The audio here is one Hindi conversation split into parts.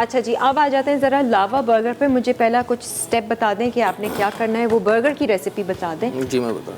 अच्छा जी, अब आ जाते हैं ज़रा लावा बर्गर पे। मुझे पहला कुछ स्टेप बता दें कि आपने क्या करना है, वो बर्गर की रेसिपी बता दें। जी मैं बता।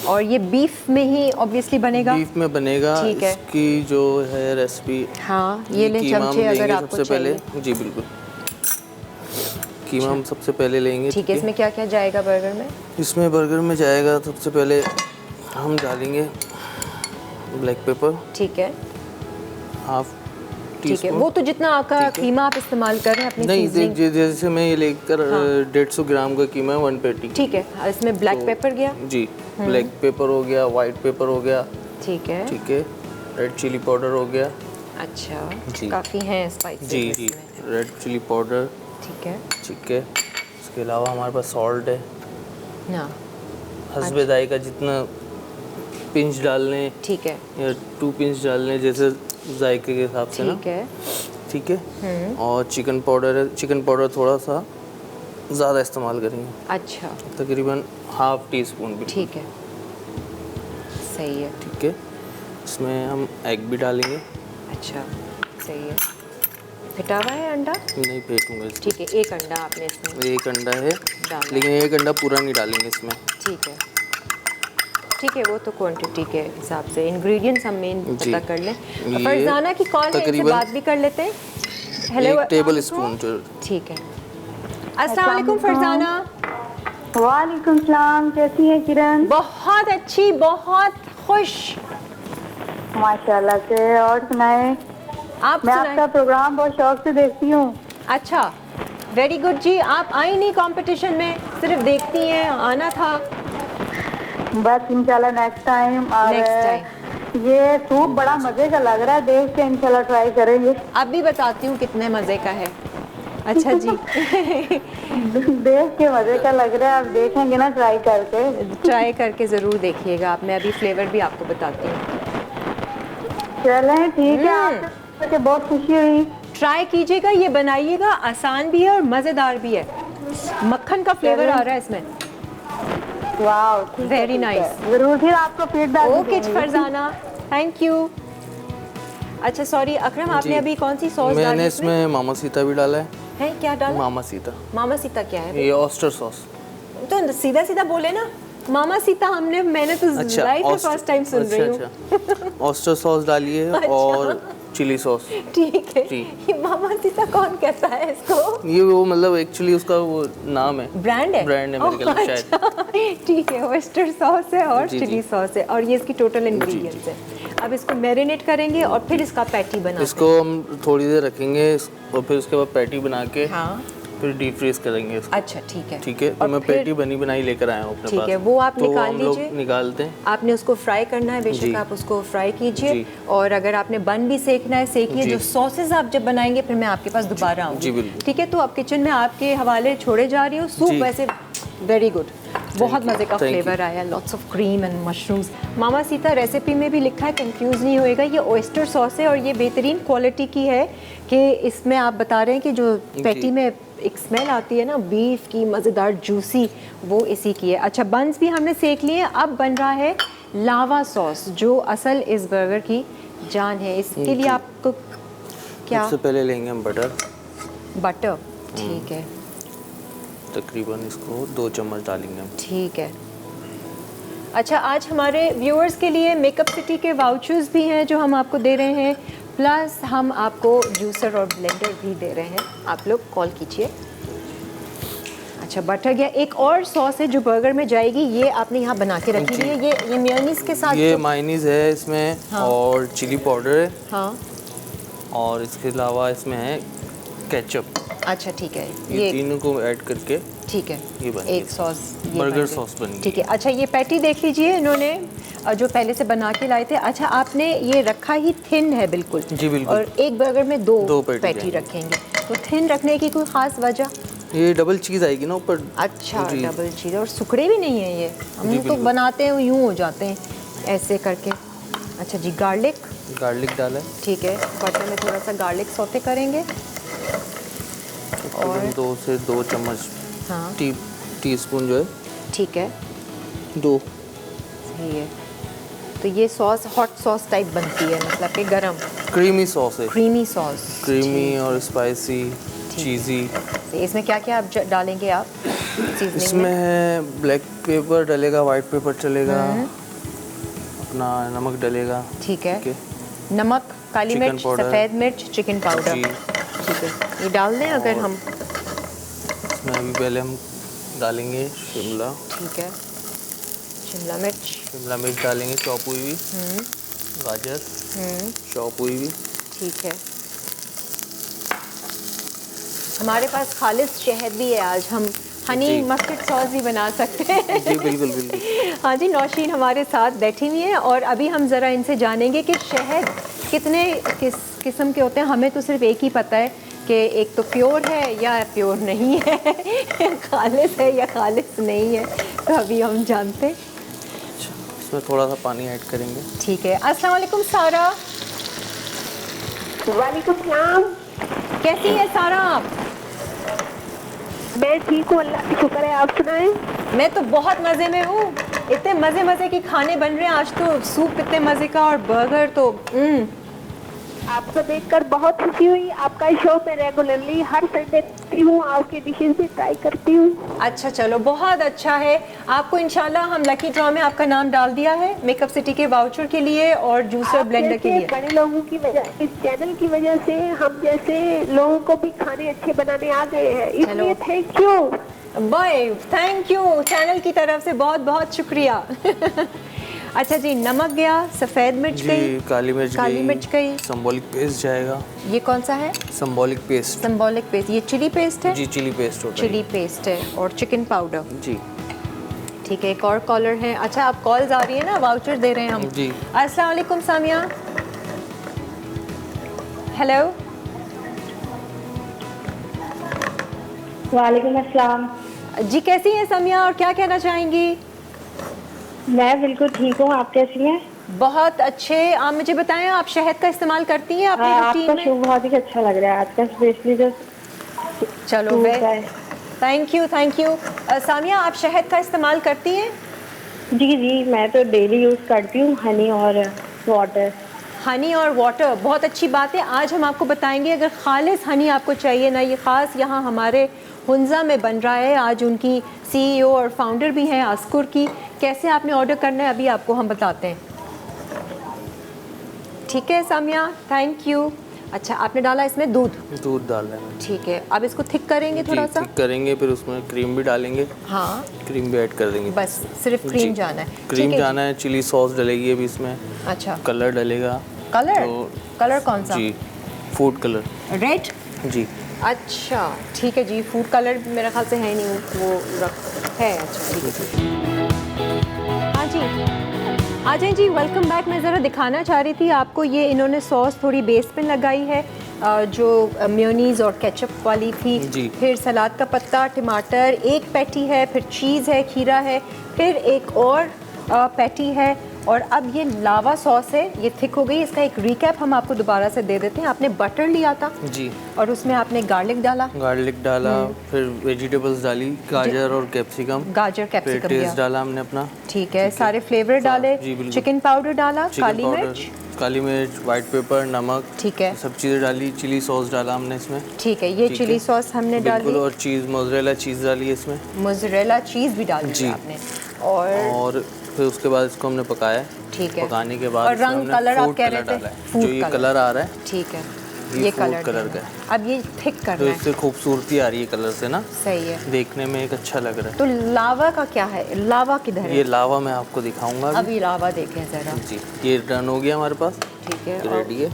और ये बीफ में ही ऑब्वियसली बनेगा? बीफ में बनेगा। ठीक है। इसकी जो है रेसिपी, हाँ, ये ले कीमा चमचे हम अगर लेंगे आपको सबसे पहले। चाहिए। जी बिल्कुल, कीमा हम सबसे पहले लेंगे। ठीक है, इसमें क्या क्या जाएगा बर्गर में? इसमें बर्गर में जाएगा सबसे पहले हम डालेंगे ब्लैक पेपर। ठीक है, हाफ टी ठीक है। स्पून। वो तो जितना आपका कीमा आप इस्तेमाल कर रहे हैं अपनी नहीं, सीजनिंग। जैसे मैं ये लेकर 150 ग्राम का कीमा है, 1 पेटी। ठीक है, इसमें ब्लैक पेपर गया। जी, ब्लैक पेपर हो गया, वाइट पेपर हो गया। ठीक है, ठीक है, रेड चिली पाउडर हो गया। अच्छा जी। काफ़ी हैं स्पाइसेस जी जी, इसमें। Red chilli powder. ठीक है ठीक है, इसके अलावा हमारे पास सॉल्ट है ना। हस्बे जायका, जितना पिंच डालने ठीक है, या 2 पिंच डालने, जैसे जायके के हिसाब से ना। ठीक है। ठीक है। और चिकन पाउडर है, चिकन पाउडर थोड़ा सा ज़्यादा इस्तेमाल करेंगे, अच्छा तकरीबन हाफ टी स्पून भी। ठीक है, सही है। ठीक है, इसमें हम एग भी डालेंगे। अच्छा सही है। फिटा हुआ है अंडा? नहीं फेंटूंगा इसको। ठीक है, एक अंडा आपने इसमें एक अंडा है, डाला। लेकिन एक अंडा पूरा नहीं डालेंगे इसमें। ठीक है, ठीक है, वो तो क्वांटिटी के हिसाब से इंग्रेडिएंट्स हम मेन पता कर लें। ये फरजाना की कॉल है, इनसे बात भी कर लेते हैं। Hello, 1 table spoon. ठीक है। अस्सलाम वालेकुम फरजाना। वालेकुम सलाम, कैसी है किरण? बहुत अच्छी, बहुत खुश। माशाल्लाह से। और सुनाए? आप मैं सुनाएं। आपका प्रोग्राम बहुत शौक से देखती हूँ। अच्छा, वेरी गुड जी। आप आई नहीं कंपटीशन में, सिर्फ देखती हैं, आना था। बस इंशाल्लाह नेक्स्ट टाइम। और नेक्स्ट टाइम। ये सूप बड़ा मजे का लग रहा है, देख के इंशाल्लाह ट्राई करेंगे। अब भी बताती हूँ कितने मज़े का है। अच्छा जी। देख के मजे का लग रहा है, अब देखेंगे ना ट्राई करके। ट्राई करके ज़रूर देखिएगा आप। मैं अभी फ्लेवर भी आपको बताती हूँ। चलें ठीक है, आपसे बहुत खुशी हुई। ट्राई कीजिएगा, ये बनाइएगा, आसान भी है और मज़ेदार भी है। मक्खन का फ्लेवर आ रहा है इसमें। वाह, वेरी नाइस। जरूर फिर आपको feedback okay Farzana, thank you. अच्छा सॉरी अकरम, आपने अभी कौन सी सॉस डाली? मैंने इसमें मामा सीता भी डाला है क्या डाला? मामा सीता। मामा सीता क्या है? ये ऑस्टर सॉस। तो सीधा सीधा बोले ना, मामा सीता। मैंने तो लाइफ में फर्स्ट टाइम सुन रही हूँ। ऑस्टर सॉस डालिए। अच्छा। और चिली सॉस। ठीक है। ये मामा सीता कौन कहता है इसको? ये वो मतलब एक्चुअली उसका वो नाम है, ब्रांड है मेरे ख्याल में शायद। ठीक है, ऑयस्टर सॉस है और जी, चिली सॉस है, और ये इसकी टोटल इंग्रेडिएंट्स है। अब इसको मैरिनेट करेंगे और फिर इसका पैटी बनाते हैं। इसको हम थोड़ी देर रखेंगे और फिर उसके बाद पैटी बना के हाँ, फिर डीप फ्रीज करेंगे इसको। अच्छा ठीक है। ठीक है, तो मैं पैटी बनी बनाई लेकर आया हूँ अपने पास। ठीक है, वो आप तो निकाल हम लोग लीजिए। निकालते हैं। आपने उसको फ्राई करना है, बेशक आप उसको फ्राई कीजिए। और अगर आपने बन भी सेकना है सेकिए। जो सॉसेस आप जब बनाएंगे फिर मैं आपके पास दोबारा आऊँगी। ठीक है, तो अब किचन में आपके हवाले छोड़े जा रही हूँ। सूप वैसे वेरी गुड, बहुत मज़े का फ्लेवर आया, lots of cream and mushrooms. Mama Sita recipe में भी लिखा है, कंफ्यूज नहीं होएगा। ये ऑयस्टर सॉस है और ये बेहतरीन क्वालिटी की है कि इसमें आप बता रहे हैं कि जो पैटी में एक स्मेल आती है ना बीफ की, मज़ेदार जूसी, वो इसी की है। अच्छा, बंस भी हमने सेक लिए। अब बन रहा है लावा सॉस, जो असल इस बर्गर की जान है। इसके लिए आपको क्या? सबसे पहले लेंगे हम बटर। बटर, ठीक है। तकरीबन इसको 2 चम्मच डालेंगे हम। ठीक है। अच्छा, आज हमारे व्यूअर्स के लिए मेकअप सिटी के वाउचर्स भी हैं जो हम आपको दे रहे हैं, प्लस हम आपको जूसर और ब्लेंडर भी दे रहे हैं। आप लोग कॉल कीजिए। अच्छा, बटर गया। एक और सॉस है जो बर्गर में जाएगी, ये आपने यहाँ बना के रखी हुई है। ये मेयोनीज के साथ। ये मायोनीज है इसमें। हाँ। और चिली पाउडर है। हाँ। और इसके अलावा इसमें है केचप। अच्छा ठीक है, ये तीनों को ऐड करके ठीक है, ये बन एक सॉस, बर्गर सॉस बन गई। ठीक है। अच्छा, ये पैटी देख लीजिए इन्होंने जो पहले से बना के लाए थे। अच्छा, आपने ये रखा ही थिन है बिल्कुल। जी बिल्कुल। और एक बर्गर में दो पैटी रखेंगे, तो थिन रखने की कोई ख़ास वजह? ये डबल चीज़ आएगी ना ऊपर। अच्छा, डबल चीज़। और सुखड़े भी नहीं है ये, हम तो बनाते हैं यूँ हो जाते हैं ऐसे करके। अच्छा जी, गार्लिक डाला है। ठीक है, बटर में थोड़ा सा गार्लिक सौते करेंगे। और 2 से 2 चम्मच। हाँ, टी स्पून जो है। ठीक है, 2। सही है। तो ये सॉस हॉट सॉस टाइप बनती है, मतलब कि गरम क्रीमी सॉस है, क्रीमी सॉस। क्रीमी और स्पाइसी चीज़ी। इसमें क्या क्या आप डालेंगे आप सीजनिंग इसमें में? है ब्लैक पेपर डलेगा, वाइट पेपर चलेगा, अपना नमक डलेगा। ठीक है, नमक, काली चिकन मिर्च, पाउडर। सफ़ेद मिर्च, चिकन पाउडर। जी। ठीक है, ये डाल दें अगर और हम। इसमें अभी पहले हम डालेंगे शिमला, ठीक है, शिमला मिर्च। शिमला मिर्च डालेंगे चॉप हुई हुई, गाजर चॉप हुई हुई। ठीक है, हमारे पास खालिस शहद भी है, आज हम हनी जी। मस्टर्ड सॉस भी बना सकते हैं। जी बिल्कुल बिल्कुल। हाँ जी, नौशीन हमारे साथ बैठी हुई है और अभी हम ज़रा इनसे जानेंगे कि शहद कितने किस्म के होते हैं। हमें तो सिर्फ एक ही पता है कि एक तो प्योर है या प्योर नहीं है, खालिस है या खालिस नहीं है, तो अभी हम जानते हैं। अच्छा, इसमें थोड़ा सा पानी ऐड करेंगे। ठीक है, अस्सलाम वालेकुम सारा। वालेकुम सलाम। कैसी है सारा आप? मैं ठीक हूँ, अल्लाह का शुक्र है। आप सुनाएं। मैं तो बहुत मज़े में हूँ, इतने मज़े मज़े के खाने बन रहे हैं आज तो, सूप इतने मज़े का और बर्गर तो आपको देखकर बहुत खुशी हुई। आपका शो मैं रेगुलरली हर संडे देखती हूँ, आपकी डिशेस भी ट्राई करती हूँ। अच्छा, चलो बहुत अच्छा है। आपको इंशाल्लाह हम लकी ड्रॉ में आपका नाम डाल दिया है मेकअप सिटी के वाउचर के लिए और जूसर ब्लेंडर के लिए। बड़े लोगों की वजह, इस चैनल की वजह से हम जैसे लोगों को भी खाने अच्छे बनाने आ गए हैं, इसलिए thank you. Bye, thank you, channel की तरफ से बहुत बहुत शुक्रिया। अच्छा जी, नमक गया, सफ़ेद मिर्च गई, काली मिर्च गई, सिंबॉलिक पेस्ट जाएगा। ये कौन सा है? Symbolic paste. सिंबॉलिक पेस्ट, ये चिली पेस्ट है? जी चिली पेस्ट होता है। चिली पेस्ट है और चिकन पाउडर। जी ठीक है, एक और कॉलर है। अच्छा, आप कॉल्स आ रही है ना, वाउचर दे रहे हैं हम। जी। अस्सलाम वालेकुम सामिया। हेलो। वालेकुम अस्सलाम। जी कैसी हैं सामिया और क्या कहना चाहेंगी? मैं बिल्कुल ठीक हूँ, आप कैसी हैं? बहुत अच्छे। आप मुझे बताएं, आप शहद का इस्तेमाल करती हैं अपनी आपका रूटीन शो में? बहुत ही अच्छा लग रहा है आज का, स्पेशली जो चलो सूप वे, है। Thank you thank you. Samia, आप शहद का इस्तेमाल करती हैं? जी जी, मैं तो डेली यूज़ करती हूँ हनी और वाटर। हनी और वाटर, बहुत अच्छी बात है। आज हम आपको बताएंगे अगर खालिस हनी आपको चाहिए ना, ये ख़ास यहाँ हमारे हुंजा में बन रहा है। आज उनकी सीईओ और फाउंडर भी हैं आस्कुर की। कैसे आपने ऑर्डर करना है अभी आपको हम बताते हैं। ठीक है सामिया, थैंक यू। अच्छा, आपने डाला इसमें दूध डालना है। ठीक है, अब इसको थिक करेंगे थोड़ा सा। थिक करेंगे, फिर उसमें क्रीम भी डालेंगे। हाँ, क्रीम भी ऐड कर देंगे। बस सिर्फ क्रीम जाना है। क्रीम ठीक है जाना है, चिली सॉस डलेगी अभी इसमें। अच्छा, कलर डलेगा। कलर तो कलर कौन सा? जी फूड कलर। रेड। जी अच्छा ठीक है जी, फूड कलर मेरे ख्याल से है नहीं, वो रख है। अच्छा ठीक है। हाँ जी, आ जाए जी, वेलकम बैक। मैं ज़रा दिखाना चाह रही थी आपको, ये इन्होंने सॉस थोड़ी बेस पे लगाई है जो मेयोनीज़ और केचप वाली थी। जी। फिर सलाद का पत्ता, टमाटर, एक पैटी है, फिर चीज़ है, खीरा है, फिर एक और पैटी है और अब ये लावा सॉस है। ये थिक हो गई। इसका एक रिकैप हम आपको दोबारा से दे देते हैं। आपने बटर लिया था जी, और उसमें आपने गार्लिक डाला, फिर वेजिटेबल्स डाली, गाजर और कैप्सिकम, गाजर फिर कैप्सिकम टेस्ट दिया। डाला हमने अपना। ठीक है, सारे फ्लेवर डाले, जी, बिल्कुल। चिकन पाउडर डाला, काली चिकन मिर्च, पाउडर, काली मिर्च, वाइट पेपर, नमक, ठीक है, सब चीज़ें डाली। चिली सॉस डाला हमने इसमें। ठीक है, ये ठीक चिली है। सॉस हमने बिल्कुल, डाली, और चीज़ मोज़रेला चीज़ डाली है इसमें, मोज़रेला चीज़ भी डाली जी। है आपने, और फिर उसके बाद इसको हमने पकाया। ठीक है, पकाने के बाद और इसमें रंग हमने कलर आप फूड कह कलर रहे थे, डाला है। फूड जो ये कलर आ रहा है, ठीक है, ये कलर फूड कलर का देना है। है। अब ये थिक तो करना है। इससे खूबसूरती आ रही है कलर से ना, सही है। देखने में एक अच्छा लग रहा है। तो लावा का क्या है? लावा किधर ये है? लावा मैं आपको दिखाऊंगा अभी। अभी लावा देखें ज़रा। जी, ये डन हो गया हमारे पास, ठीक है, रेडी है।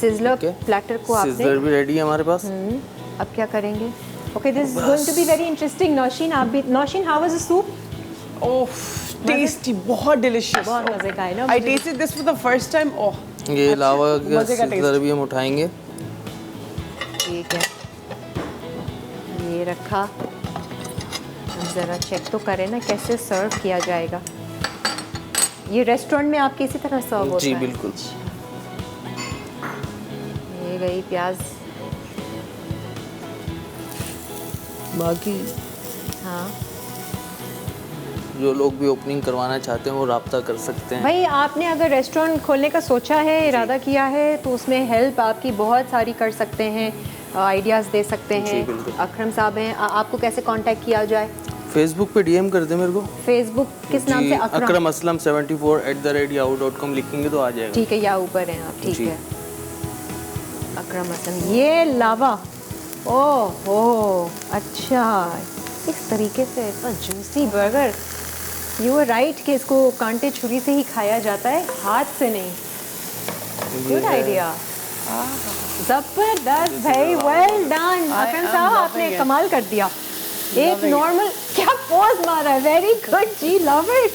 सिजलर ठीक है। प्लेटर को आपने, सिज़लर भी रेडी है हमारे पास। अब क्या करेंगे? Okay, this is going to be very interesting. Naushin, आप भी, Naushin, how was the soup? Oh tasty, बहुत डिलिशियस। बहुत मज़े का है ना। आई मुझे- tasted this for the first time. Oh ये लावा का मज़े का सिज़लर भी हम उठाएंगे। ठीक है, ये रखा। हम ज़रा चेक तो करें ना कैसे सर्व किया जाएगा। ये रेस्टोरेंट में आपके इसी तरह सर्व होता जी है? बिल्कुल। ये गई प्याज। बाकी हाँ, जो लोग भी ओपनिंग करवाना चाहते हैं वो रब्ता कर सकते हैं। भाई आपने अगर रेस्टोरेंट खोलने का सोचा है, इरादा किया है, तो उसमें हेल्प आपकी बहुत सारी कर सकते हैं, आइडियाज़ दे सकते हैं। अकरम साहब हैं, आपको कैसे कांटेक्ट किया जाए? फेसबुक पे डीएम कर दे मेरे को। फेसबुक किस नाम से? अकरम असलम 74@yahoo.com लिखेंगे तो आ जाएगा। ठीक है, याहू पर हैं आप, ठीक है। अकरम असलम। ये लावा, ओह हो, अच्छा इस तरीके से इतना juicy burger. You are right कि इसको कांटे छुरी से ही खाया जाता है, हाथ से नहीं। गुड आइडिया, जबरदस्त भाई, वेल डन अकरम साहब, आपने कमाल कर दिया। एक नॉर्मल क्या पोज मारा है, वेरी गुड जी, love it.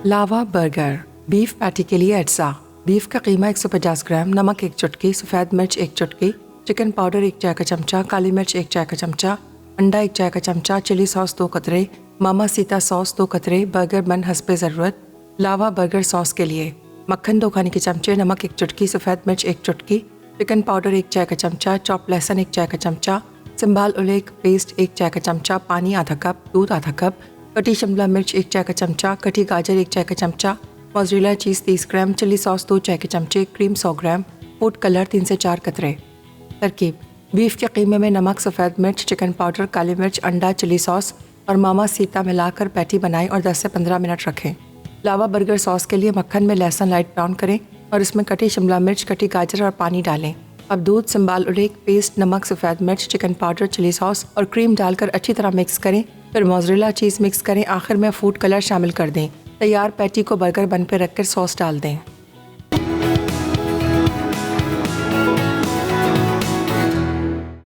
Lava burger. Beef patty के लिए अज्जा। बीफ का कीमा 150 ग्राम, नमक 1 चुटकी, सफ़ेद मिर्च 1 चुटकी, चिकन पाउडर 1 चाय का चमचा, काली मिर्च 1 चाय का चमचा, अंडा 1 चाय का चमचा, चिली सॉस 2 कतरे, मामा सीता सॉस 2 कतरे, बर्गर बन हस्बे ज़रूरत। लावा बर्गर सॉस के लिए मक्खन 2 खाने के चमचे, नमक 1 चुटकी, सफ़ेद मिर्च 1 चुटकी, चिकन पाउडर 1 चाय का चमचा, चॉप लहसुन 1 चाय का चमचा, सिंबाल उलेक पेस्ट 1 चाय का चमचा, पानी आधा कप, दूध आधा कप, कटी शिमला मिर्च 1 चाय का चमचा, कटी गाजर 1 चाय का चमचा, मोज़रेला चीज़ 30 ग्राम, चिली सॉस 2 चाय के चमचे, क्रीम 100 ग्राम, फूड कलर 3 से 4 कतरे। तरकीब: बीफ के कीमे में नमक, सफ़ेद मिर्च, चिकन पाउडर, काली मिर्च, अंडा, चिली सॉस और मामा सीता मिलाकर पैटी बनाएं और 10 से 15 मिनट रखें। लावा बर्गर सॉस के लिए मक्खन में लहसुन लाइट ब्राउन करें और इसमें कटी शिमला मिर्च, कटी गाजर और पानी डालें। अब दूध, सिंबाल उलेक पेस्ट, नमक, सफ़ेद मिर्च, चिकन पाउडर, चिली सॉस और क्रीम डालकर अच्छी तरह मिक्स करें। फिर मोज़रेला चीज़ मिक्स करें। आखिर में फूड कलर शामिल कर दें। तैयार पैटी को बर्गर बन पर रखकर सॉस डाल दें।